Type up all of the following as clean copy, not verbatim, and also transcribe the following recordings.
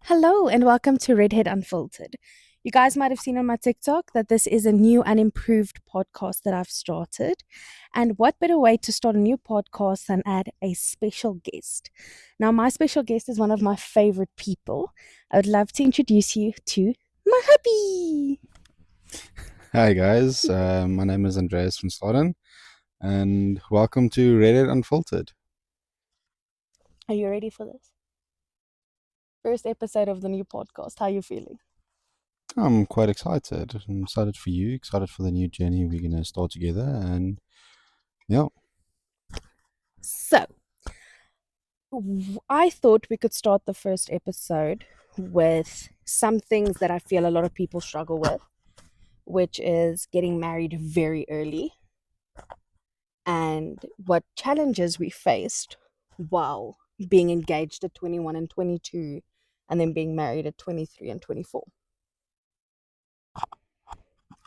Hello and welcome to Redhead Unfiltered. You guys might have seen on my TikTok that this is a new and improved podcast that I've started. And what better way to start a new podcast than add a special guest? Now, my special guest is one of my favorite people. I would love to introduce you to my hubby. Hi guys, my name is Andreas from Sloden, and welcome to RedHead Unfiltered. Are you ready for this? First episode of the new podcast. How are you feeling? I'm quite excited. I'm excited for you, excited for the new journey we're gonna start together, and yeah. So, I thought we could start the first episode with some things that I feel a lot of people struggle with, which is getting married very early and what challenges we faced while being engaged at 21 and 22 and then being married at 23 and 24.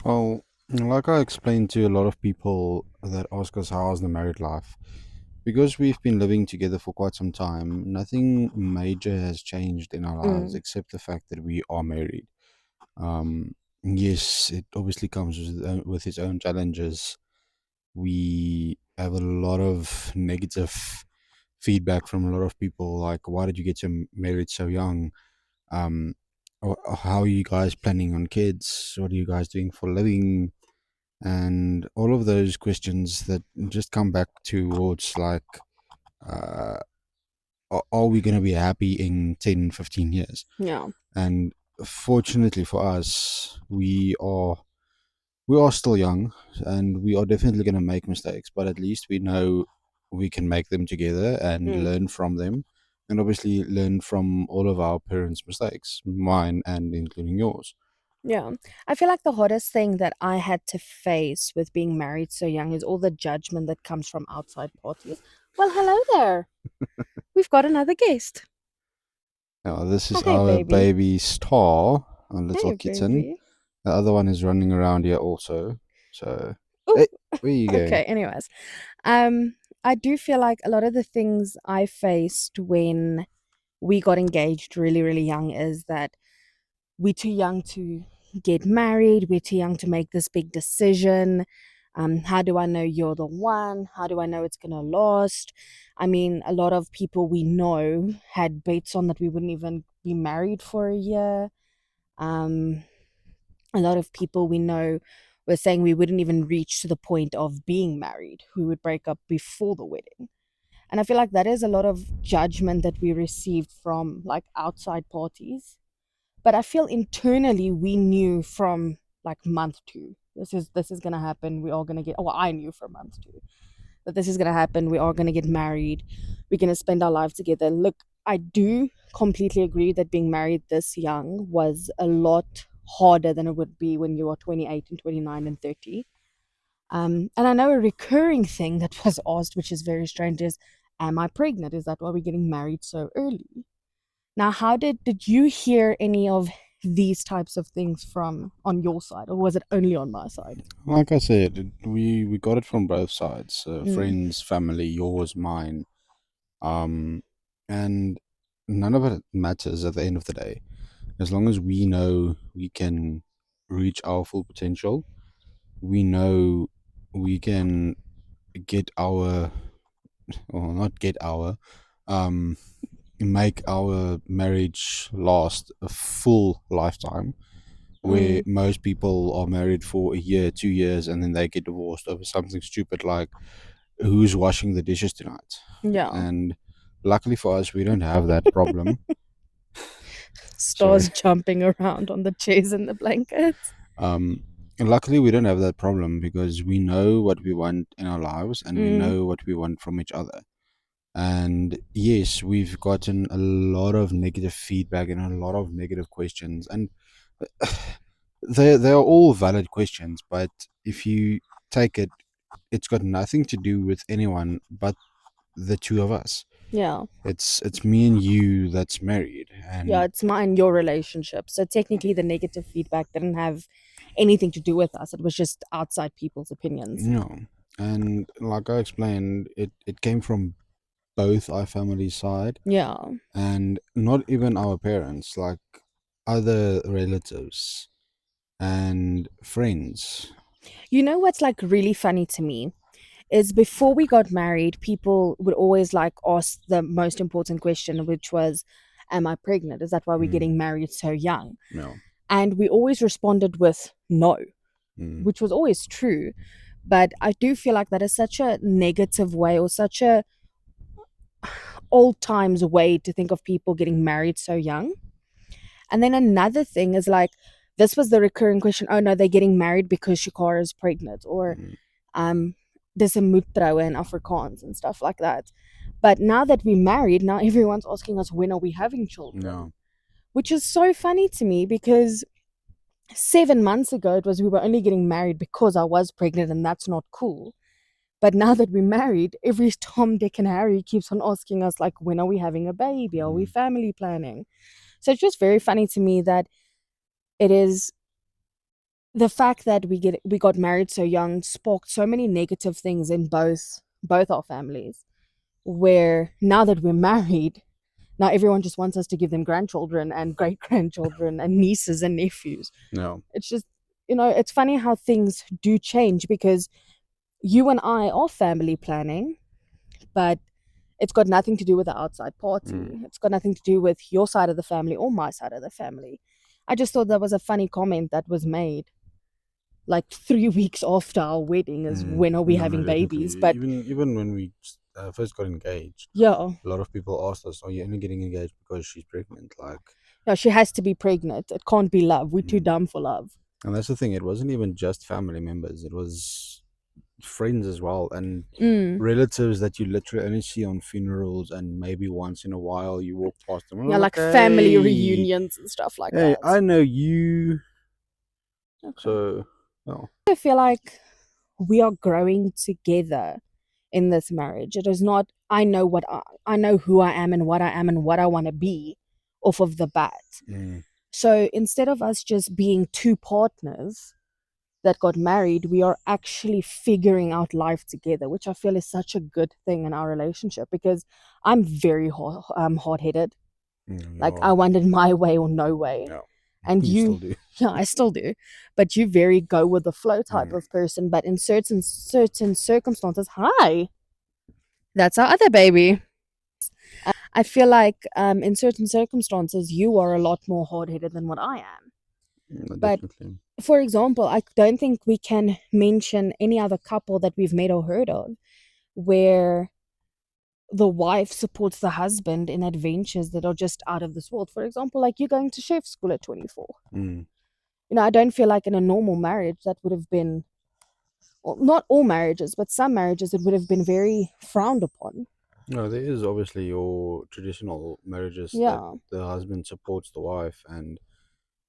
Well, like I explained to a lot of people that ask us how's the married life, because we've been living together for quite some time, nothing major has changed in our lives Mm, except the fact that we are married. Yes, it obviously comes with its own challenges. We have a lot of negative feedback from a lot of people, like, why did you get married so young? um or how are you guys planning on kids? What are you guys doing for a living? And all of those questions that just come back towards, like, uh are we going to be happy in 10, 15 years? yeah. And fortunately for us, we are still young, and we are definitely going to make mistakes, but at least we know we can make them together and Mm, learn from them. And obviously, learn from all of our parents' mistakes, mine and including yours. yeah. I feel like the hardest thing that I had to face with being married so young is all the judgment that comes from outside parties. Well, hello there. We've got another guest. Now, this is Hi, our baby. baby Star, our little Hey, kitten. baby. The other one is running around here also. So, Oh, hey, where are you okay. going? Anyways, I do feel like a lot of the things I faced when we got engaged really, really young is that we're too young to get married. We're too young to make this big decision. How do I know you're the one? How do I know it's gonna last? I mean, a lot of people we know had bets on that we wouldn't even be married for a year. Um, a lot of people we know were saying we wouldn't even reach to the point of being married. We would break up before the wedding. And I feel like that is a lot of judgment that we received from like outside parties. But I feel internally we knew from like month two, this is gonna happen. We are gonna get. Oh, well, I knew from month two that this is gonna happen. We are gonna get married. We're gonna spend our life together. Look, I do completely agree that being married this young was a lot harder than it would be when you are 28 and 29 and 30. And I know a recurring thing that was asked, which is very strange, is, "Am I pregnant? Is that why we're getting married so early?" Now, how did you hear any of these types of things from on your side, or was it only on my side? Like I said, we got it from both sides, Mm, friends, family, yours, mine. And none of it matters at the end of the day. As long as we know we can reach our full potential, we know we can get our, or not get our, um, make our marriage last a full lifetime, where mm, most people are married for a year, 2 years, and then they get divorced over something stupid like who's washing the dishes tonight. yeah. And luckily for us, we don't have that problem. Stars Sorry. jumping around on the chairs and the blankets. And luckily, we don't have that problem because we know what we want in our lives, and we Mm, know what we want from each other. And yes, we've gotten a lot of negative feedback and a lot of negative questions, and they are all valid questions. But if you take it, it's got nothing to do with anyone but the two of us. yeah. It's me and you that's married, Yeah, and it's mine, your relationship. So technically, the negative feedback didn't have anything to do with us. It was just outside people's opinions. you know, and like I explained, it came from both our family side, Yeah. and not even our parents, like other relatives and friends. You know what's like really funny to me is before we got married, people would always like ask the most important question, which was, am I pregnant? Is that why we're Mm, getting married so young? no. And we always responded with no, Mm, which was always true. But I do feel like that is such a negative way, or such a old times way to think of people getting married so young. And then another thing is like, this was the recurring question, oh no, they're getting married because Shikara is pregnant, or mm, um there's a moedtroue in Afrikaans and stuff like that. But now that we're married, now everyone's asking us, when are we having children? no. Which is so funny to me, because 7 months ago it was we were only getting married because I was pregnant, and that's not cool. But now that we're married, every Tom, Dick, and Harry keeps on asking us, like, when are we having a baby? Are we Mm, family planning? So it's just very funny to me that it is the fact that we got married so young sparked so many negative things in both our families. Where now that we're married, now everyone just wants us to give them grandchildren and great grandchildren and nieces and nephews. no. It's just, it's funny how things do change, because you and I are family planning, but it's got nothing to do with the outside Mm, party. It's got nothing to do with your side of the family or my side of the family. I just thought that was a funny comment that was made like 3 weeks after our wedding, is mm. when are we No, no, having definitely. babies? But Even when we first got engaged, yeah, a lot of people asked us, "Are you only getting engaged because she's pregnant?" Like, yeah, she has to be pregnant. It can't be love. We're too mm. dumb for love. And that's the thing. It wasn't even just family members. It was friends as well, and Mm. relatives that you literally only see on funerals, and maybe once in a while you walk past them and Yeah, I'm like, like family hey, reunions and stuff like hey, that. I know you. Okay. So, oh, I feel like we are growing together in this marriage. It is not, I know who I am and what I want to be off of the bat. mm, So instead of us just being two partners that got married, we are actually figuring out life together, which I feel is such a good thing in our relationship, because I'm very hard headed. Like, I no, wanted my way or no way. no, And you you, still do. yeah, I still do. But you very go with the flow type Mm, of person. But in certain circumstances, hi, that's our other baby. I feel like in certain circumstances, you are a lot more hard headed than what I am. But definitely. for example, I don't think we can mention any other couple that we've met or heard of where the wife supports the husband in adventures that are just out of this world. For example, like you going to chef school at 24. Mm. I don't feel like in a normal marriage that would have been, well, not all marriages, but some marriages, it would have been very frowned upon. No, there is obviously your traditional marriages that Yeah. the husband supports the wife and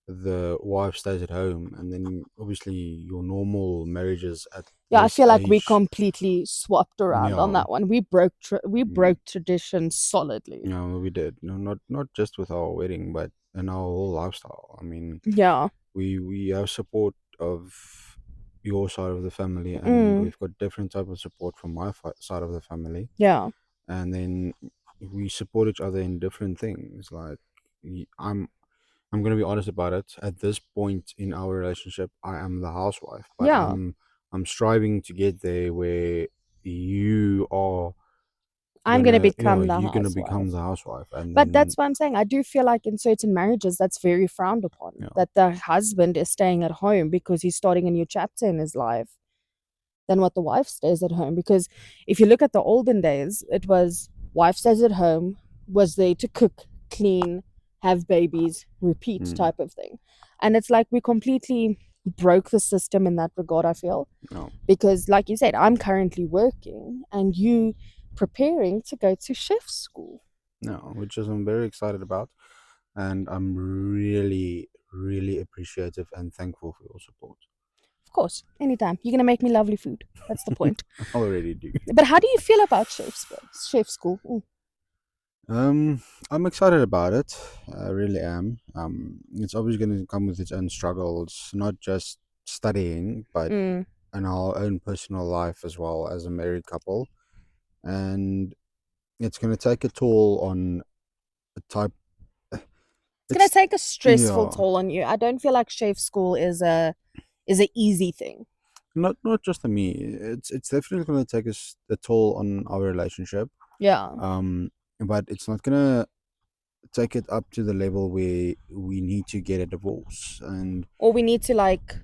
the wife stays at home, and then obviously your normal marriages at Yeah, I this feel like we age. completely swapped around on Yeah, that one. We mm, broke tradition solidly. no, we did. No, not just with our wedding, but in our whole lifestyle. I mean, Yeah. we have support of your side of the family, and Mm, we've got different type of support from my side of the family, yeah. and then we support each other in different things. Like, I'm gonna be honest about it. At this point in our relationship, I am the housewife, but Yeah. I'm striving to get there where you are I'm going to yeah, become the you're gonna become housewife. the housewife, and But then that's why I'm saying I do feel like in certain marriages that's very frowned upon. yeah, That the husband is staying at home because he's starting a new chapter in his life, than what the wife stays at home. Because if you look at the olden days, it was wife stays at home, was there to cook, clean, have babies, repeat mm, type of thing. And it's like we completely broke the system in that regard, I feel. no, Because, like you said, I'm currently working and you preparing to go to chef school. no, which is I'm very excited about, and I'm really, really appreciative and thankful for your support. Of course, anytime. You're going to make me lovely food. That's the point. I already do. But how do you feel about chef school? Mm. I'm excited about it. I really am. It's always going to come with its own struggles, not just studying, but Mm. in our own personal life as well as a married couple. And it's going to take a toll on a type. It's gonna It's take a stressful yeah, toll on you. I don't feel like chef school is a easy thing. not just on me. It's definitely going to take us a toll on our relationship. Yeah. Um, but it's not going to take it up to the level where we need to get a divorce. And Or we need to like,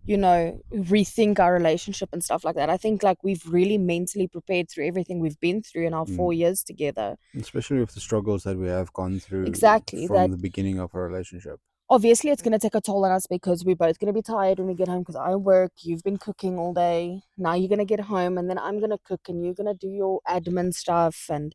rethink our relationship and stuff like that. I think like we've really mentally prepared through everything we've been through in our mm, 4 years together. especially with the struggles that we have gone through Exactly. from That the beginning of our relationship. obviously it's going to take a toll on us because we're both going to be tired when we get home because I work, you've been cooking all day. Now you're going to get home and then I'm going to cook and you're going to do your admin stuff. And,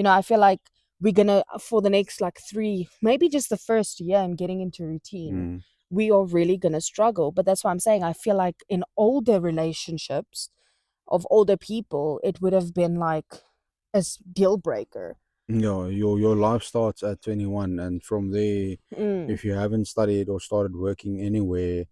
I feel like we're going to, for the next like three, maybe just the first year and getting into routine, Mm. we are really going to struggle. But that's why I'm saying I feel like in older relationships of older people, it would have been like deal breaker. Your life starts at 21, and from there, Mm, if you haven't studied or started working anywhere,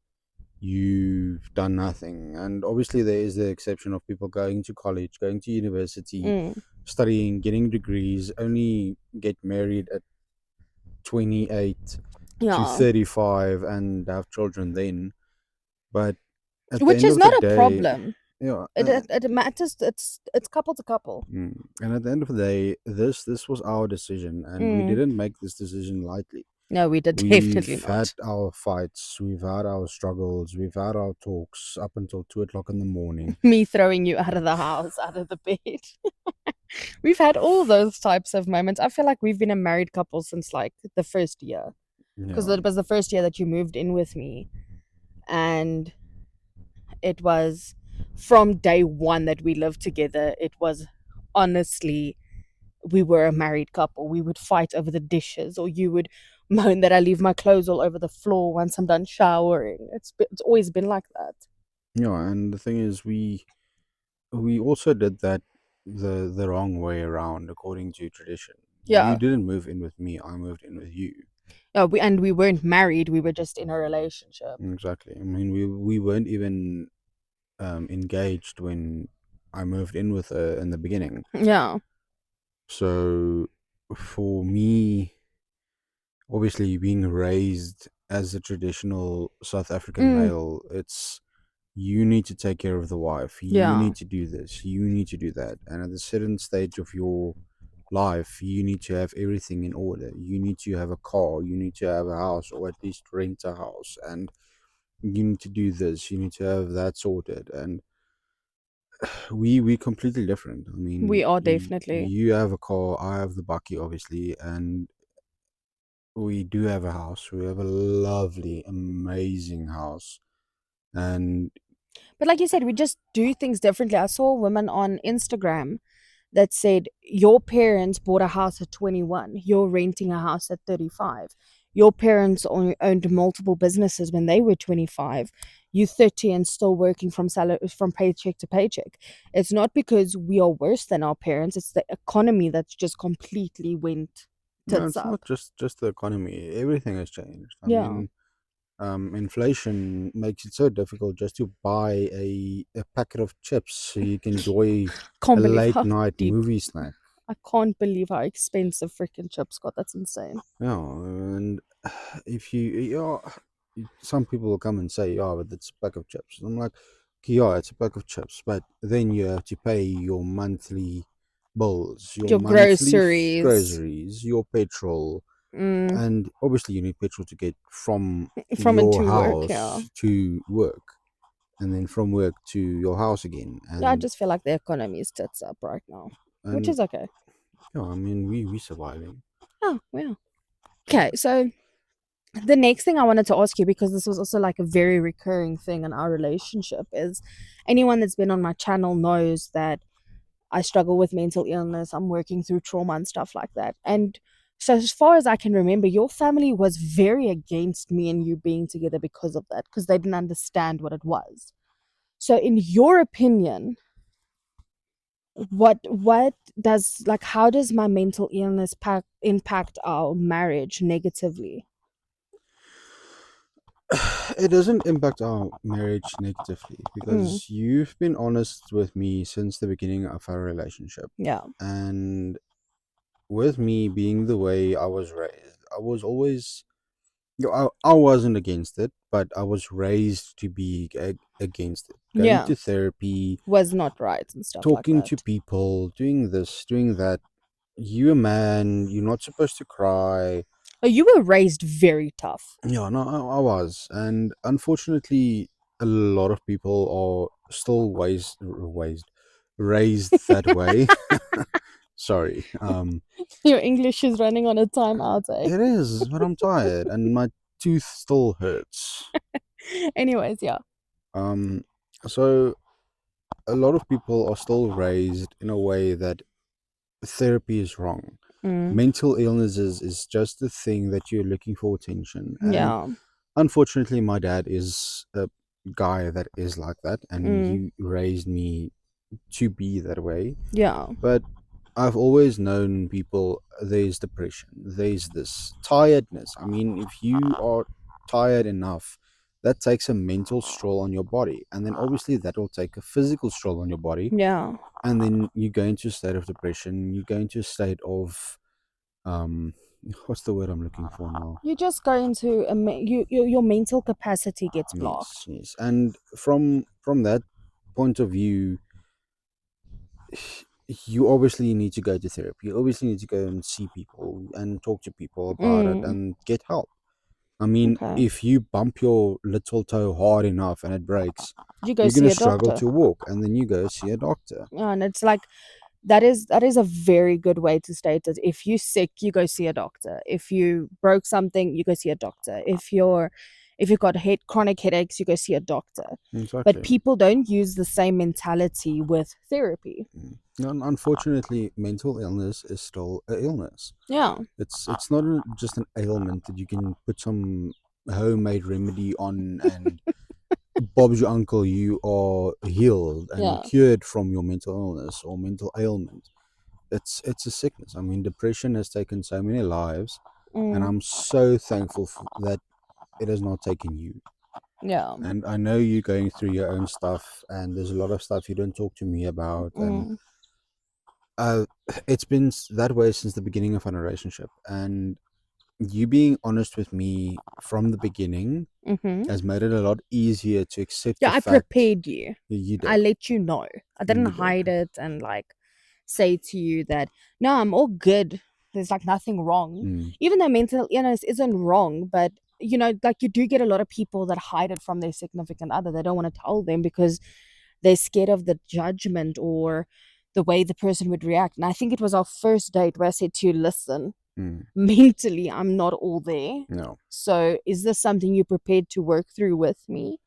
you've done nothing. And obviously, there is the exception of people going to college, going to university, mm, studying, getting degrees, only get married at 28 to yeah. 35 and have children then. But at the Which end is of the not a day, problem. yeah, It matters. It's couple to couple. and at the end of the day, this was our decision, and we Mm. didn't make this decision lightly. No, we did definitely We've had not. our fights, we've had our struggles, we've had our talks up until 2 o'clock in the morning. Me throwing you out of the house, out of the bed. We've had all those types of moments. I feel like we've been a married couple since like the first year, because Yeah, it was the first year that you moved in with me, and it was from day one that we lived together. It was honestly, we were a married couple. We would fight over the dishes, or you would moan that I leave my clothes all over the floor once I'm done showering. It's always been like that. yeah, and the thing is, we also did that the wrong way around according to tradition. You Yeah. didn't move in with me; I moved in with you. We weren't married. We were just in a relationship. Exactly. I mean, we weren't even engaged when I moved in with her in the beginning. Yeah. So for me, obviously being raised as a traditional South African Mm, male, it's you need to take care of the wife, you yeah. need to do this, you need to do that, and at a certain stage of your life you need to have everything in order. You need to have a car, you need to have a house, or at least rent a house, and you need to do this, you need to have that sorted. And we completely different. I We mean, are definitely. you have a car, I have the bucky, obviously, and we do have a house. We have a lovely, amazing house. And But like you said, we just do things differently. I saw a woman on Instagram that said, your parents bought a house at 21, you're renting a house at 35. Your parents owned multiple businesses when they were 25. You 30 and still working from salary, from paycheck to paycheck. It's not because we are worse than our parents, it's the economy that's just completely went no, tits it's not up. just the economy. Everything has changed. I Yeah. mean, inflation makes it so difficult just to buy a packet of chips so you can enjoy a Can't believe late how night deep. movie snack. I can't believe how expensive freaking chips got. That's insane. Yeah, and if you, some people will come and say, "Oh, but it's a pack of chips." I'm like, "Okay, yeah, it's a pack of chips, but then you have to pay your monthly bills, your Your monthly groceries. groceries, your petrol, Mm, and obviously you need petrol to get from from and your to work, yeah. house to work, and then from work to your house again, Yeah, I just feel like the economy is tits up right now, which and is okay. yeah, I mean we surviving. Oh, yeah. Okay, so the next thing I wanted to ask you, because this was also like a very recurring thing in our relationship, is anyone that's been on my channel knows that I struggle with mental illness. I'm working through trauma and stuff like that. And so, as far as I can remember, your family was very against me and you being together because of that, because they didn't understand what it was. So, in your opinion, what does like how does my mental illness impact our marriage negatively? It doesn't impact our marriage negatively Mm, because you've been honest with me since the beginning of our relationship. yeah. And with me being the way I was raised, I was always, I wasn't against it, but I was raised to be against it. Going Yeah. to therapy, Was not right and stuff like talking that. to people, doing this, doing that. You a man, you're not supposed to cry. Oh, you were raised very tough. Yeah, no, I was, and unfortunately, a lot of people are still raised that way. Sorry, Your English is running on a timeout, eh? it is, but I'm tired, and my tooth still hurts. Anyways, yeah. Um, so a lot of people are still raised in a way that therapy is wrong. Mm, Mental illnesses is just the thing that you're looking for attention, and yeah. unfortunately, my dad is a guy that is like that, and Mm, he raised me to be that way. yeah. But I've always known people, there's depression, there's this tiredness. I mean, if you are tired enough, that takes a mental stroll on your body. And then obviously that will take a physical stroll on your body. Yeah. And then you go into a state of depression, you go into a state of, um, what's the word I'm looking for now? You just go into your mental capacity gets Yes, blocked. yes. And from that point of view, you obviously need to go to therapy. You obviously need to go and see people and talk to people about it Mm, and get help. I mean, okay. if you bump your little toe hard enough and it breaks, You go you're going see to a struggle doctor. to walk, and then you go see a doctor. Yeah, and it's like that is a very good way to state it. If you're sick, you go see a doctor. If you broke something, you go see a doctor. If you've got chronic headaches, you go see a doctor. But Exactly. people don't use the same mentality with therapy. Unfortunately, mental illness is still a illness. Yeah, It's not just an ailment that you can put some homemade remedy on and Bob's your uncle, you are healed and yeah. cured from your mental illness or mental ailment. It's a sickness. I mean, depression has taken so many lives, and Mm, I'm so thankful that it has not taken you. yeah. And I know you're going through your own stuff, and there's a lot of stuff you don't talk to me about, and Mm, uh, it's been that way since the beginning of our relationship. And you being honest with me from the beginning mm-hmm. has made it a lot easier to accept the Yeah, I fact prepared you. that you I did. let you know. I didn't You did. hide it and like say to you that no, I'm all good. There's like nothing wrong. Mm, Even though mental illness isn't wrong, but like you do get a lot of people that hide it from their significant other. They don't want to tell them because they're scared of the judgment or the way the person would react. And I think it was our first date where I said to you, listen, mm, mentally, I'm not all there. no. So is this something you're prepared to work through with me?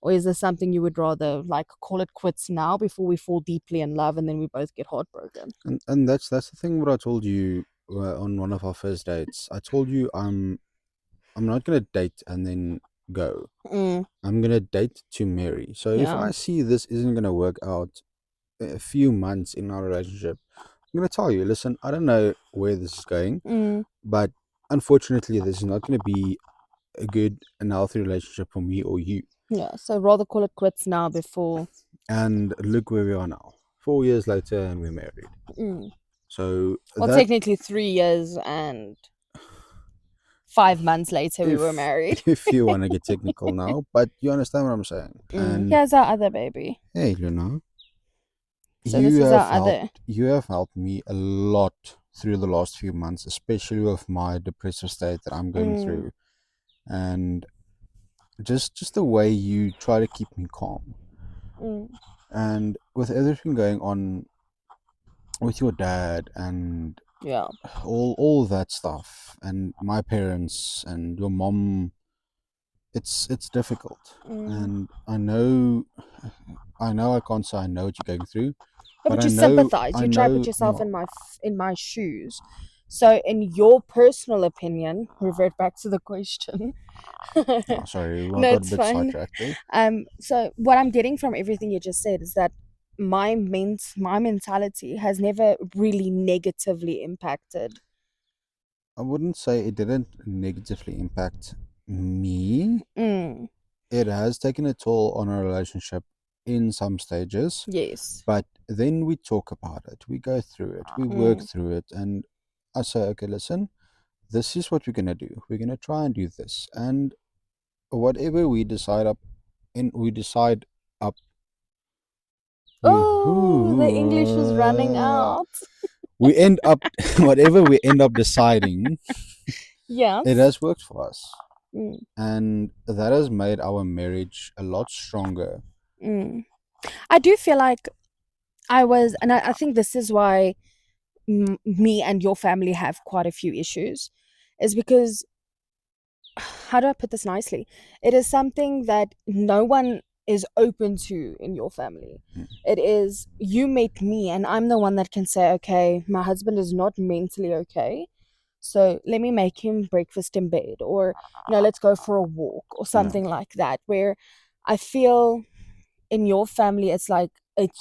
Or is this something you would rather like call it quits now before we fall deeply in love and then we both get heartbroken? And that's the thing what I told you on one of our first dates. I told you I'm not gonna date and then go. Mm, I'm gonna date to marry. So if yeah. I see this isn't gonna work out a few months in our relationship, I'm gonna tell you, listen, I don't know where this is going, Mm, but unfortunately this is not gonna be a good and healthy relationship for me or you. yeah. So rather call it quits now before. And look where we are now. 4 years later and we're married. Mm. So Well, that technically 3 years and 5 months later we were if married. if you want to get technical now, but you understand what I'm saying. Mm. And Here's our other baby. hey, Luna, So this is our other. you have helped me a lot through the last few months, especially with my depressive state that I'm going Mm, through. And just the way you try to keep me calm. mm, And with everything going on with your dad and yeah. all that stuff and my parents and your mom, it's difficult. Mm. And I know I can't say I know what you're going through, No, but but you sympathize. I You try to put know, yourself yeah. in my shoes. So, in your personal opinion, revert back to the question. Oh, sorry, I No, got a it's bit fine. sidetracked there. So what I'm getting from everything you just said is that my mentality has never really negatively impacted. I wouldn't say it didn't negatively impact. me, Mm. it has taken a toll on our relationship in some stages, Yes. but then we talk about it, we go through it, we work Mm. through it, and I say, okay, listen, this is what we're gonna do. We're gonna try and do this, and whatever we decide up, and we decide up, we Oh, the English is running out. we end up whatever we end up deciding, it Yes. has worked for us, Mm. and that has made our marriage a lot stronger. Mm. I do feel like I think this is why me and your family have quite a few issues, is because, how do I put this nicely? It is something that no one is open to in your family. Mm. It is, you met me, and I'm the one that can say, okay, my husband is not mentally okay. So let me make him breakfast in bed, or, let's go for a walk, or No, something like that. Where I feel in your family, it's like,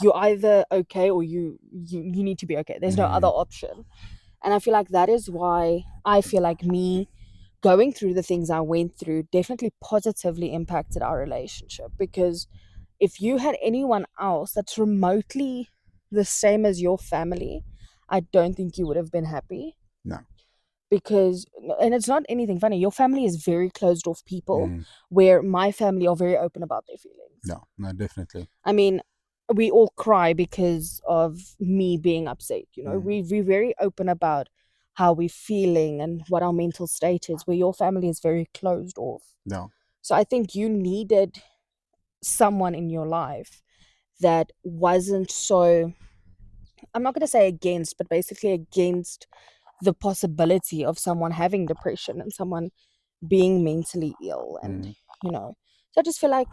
you're either okay or you need to be okay. There's no other mm, option. And I feel like that is why I feel like me going through the things I went through definitely positively impacted our relationship. Because if you had anyone else that's remotely the same as your family, I don't think you would have been happy. no, Because, and it's not anything funny, your family is very closed off people, mm, where my family are very open about their feelings. no, no, definitely. I mean, we all cry because of me being upset. Mm, We're very open about how we're feeling and what our mental state is, where your family is very closed off. no, So I think you needed someone in your life that wasn't so, I'm not going to say against, but basically against the possibility of someone having depression and someone being mentally ill. And, mm, so I just feel like,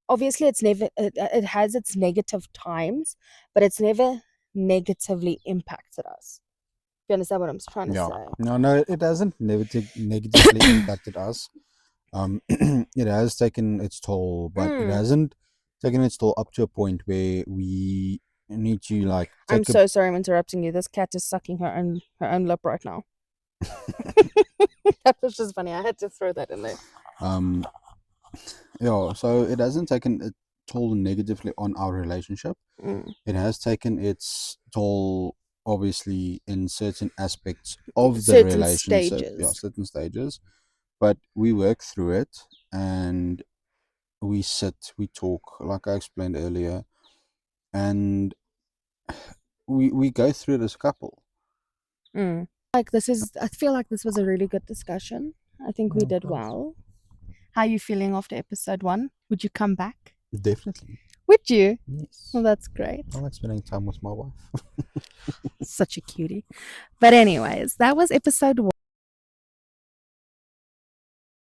obviously it's never, it has its negative times, but it's never negatively impacted us. You understand what I'm trying to yeah, say? no, no, it hasn't negatively impacted us. It has taken its toll, but it Mm. hasn't taken its toll up to a point where we need to like I'm take a so sorry I'm interrupting you. This cat is sucking her own lip right now. That was just funny. I had to throw that in there. um yeah, so it hasn't taken a toll negatively on our relationship. Mm. It has taken its toll, obviously, in certain aspects of the Certain relationship, yeah, stages. certain stages, but we work through it, and we sit, we talk, like I explained earlier, and we go through it as a couple. Mm. I feel like this was a really good discussion. I think we Yeah, of did course. well. How are you feeling after episode 1? Would you come back? Definitely. Would you? Well, Yes. that's great. I like spending time with my wife. Such a cutie. But anyways, that was episode 1.